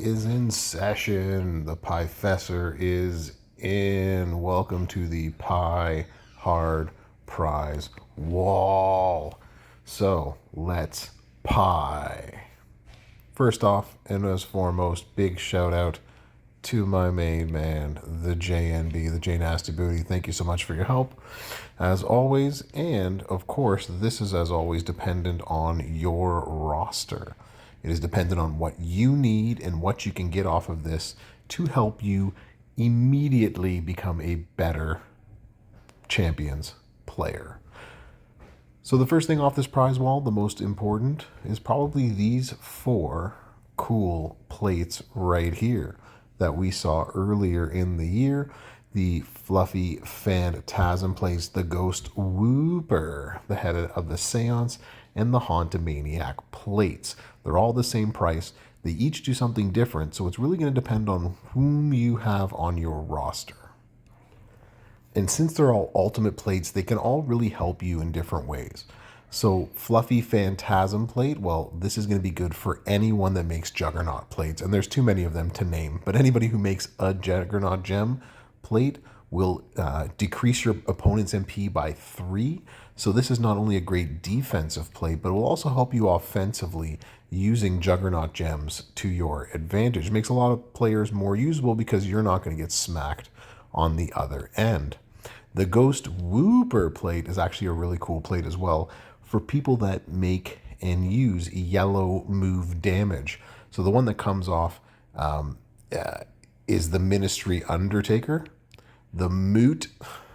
is in session. The Piefessor is in. Welcome to the Pie Hard Prize Wall. So let's pie. First off, and as foremost, big shout out to my main man, the JNB, the J Nasty Booty. Thank you so much for your help, as always. And of course, this is as always dependent on your roster. It is dependent on what you need and what you can get off of this to help you immediately become a better Champions player. So the first thing off this prize wall, the most important, is probably these 4 cool plates right here that we saw earlier in the year. The fluffy phantasm plates, the ghost whooper, the head of the seance, and the hauntamaniac plates. They're all the same price. They each do something different, so it's really going to depend on whom you have on your roster. And since they're all ultimate plates, they can all really help you in different ways. So Fluffy Phantasm plate, well, this is going to be good for anyone that makes Juggernaut plates. And there's too many of them to name. But anybody who makes a Juggernaut gem plate will decrease your opponent's MP by 3. So this is not only a great defensive plate, but it will also help you offensively using Juggernaut gems to your advantage. It makes a lot of players more usable because you're not going to get smacked on the other end. The Ghost Whooper plate is actually a really cool plate as well for people that make and use yellow move damage. So the one that comes off is the Ministry Undertaker. The Moot,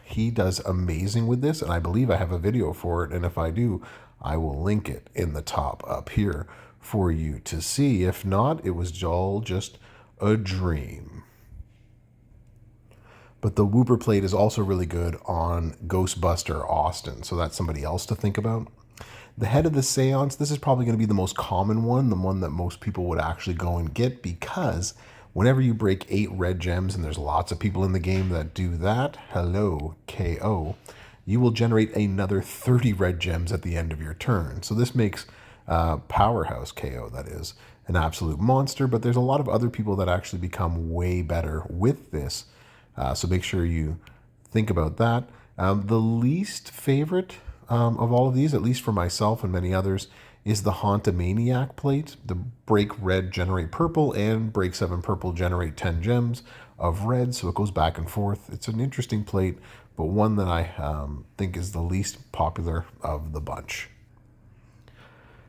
he does amazing with this, and I believe I have a video for it, and if I do, I will link it in the top up here for you to see. If not, it was all just a dream. But the Whooper plate is also really good on Ghostbuster Austin, so that's somebody else to think about. The head of the seance, this is probably going to be the most common one, the one that most people would actually go and get, because whenever you break 8 red gems, and there's lots of people in the game that do that, hello, KO, you will generate another 30 red gems at the end of your turn. So this makes Powerhouse KO, that is, an absolute monster, but there's a lot of other people that actually become way better with this. So make sure you think about that. The least favorite of all of these, at least for myself and many others, is the Hauntamaniac plate. The break red, generate purple, and break 7 purple, generate 10 gems of red. So it goes back and forth. It's an interesting plate, but one that I think is the least popular of the bunch.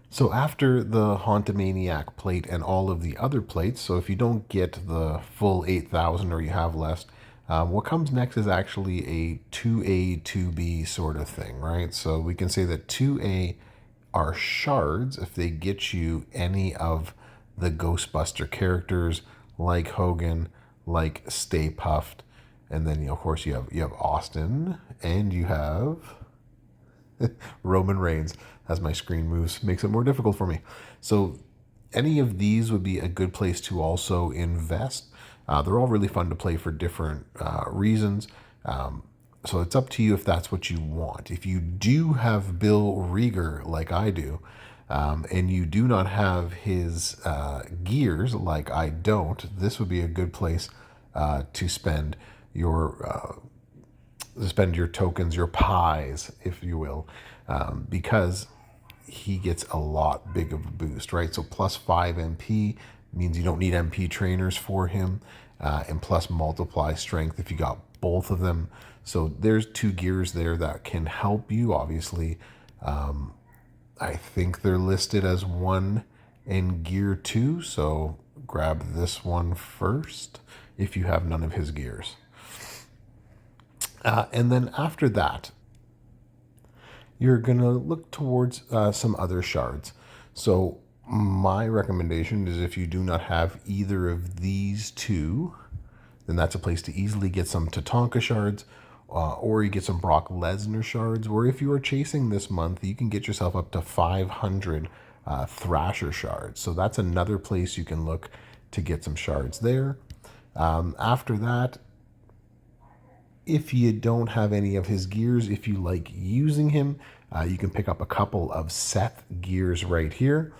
So after the Hauntamaniac plate and all of the other plates, so if you don't get the full 8,000 or you have less, what comes next is actually a 2A, 2B sort of thing, right? So we can say that 2A are shards if they get you any of the Ghostbuster characters like Hogan, like Stay Puft, and then of course you have Austin, and you have Roman Reigns. As my screen moves, makes it more difficult for me. So any of these would be a good place to also invest. They're all really fun to play for different reasons. So it's up to you if that's what you want. If you do have Bill Rieger like I do, and you do not have his gears like I don't, this would be a good place to spend your tokens, your pies, if you will, because he gets a lot big of a boost, right? So plus 5 MP means you don't need MP trainers for him, and plus multiply strength if you got both of them. So there's 2 gears there that can help you. Obviously, I think they're listed as 1 and gear 2, so grab this one first if you have none of his gears. And then after that, you're going to look towards some other shards. So my recommendation is if you do not have either of these 2, then that's a place to easily get some Tatanka shards, or you get some Brock Lesnar shards, or if you are chasing this month, you can get yourself up to 500 Thrasher shards. So that's another place you can look to get some shards there. After that, if you don't have any of his gears, if you like using him, you can pick up a couple of Seth gears right here.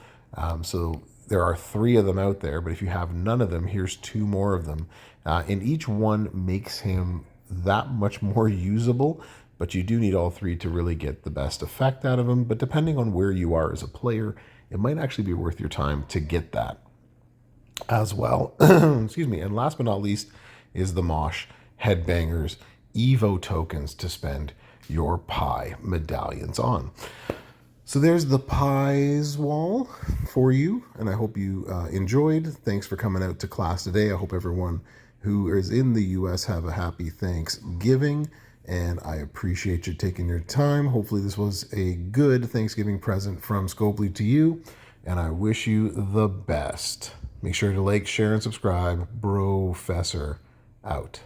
So There are 3 of them out there, but if you have none of them, here's 2 more of them. And each one makes him that much more usable, but you do need all 3 to really get the best effect out of him. But depending on where you are as a player, it might actually be worth your time to get that as well. Excuse me. And last but not least is the Mosh Headbangers Evo tokens to spend your pie medallions on. So there's the Prizewall for you, and I hope you enjoyed. Thanks for coming out to class today. I hope everyone who is in the U.S. have a happy Thanksgiving, and I appreciate you taking your time. Hopefully this was a good Thanksgiving present from Scopely to you, and I wish you the best. Make sure to like, share, and subscribe. Brofessor out.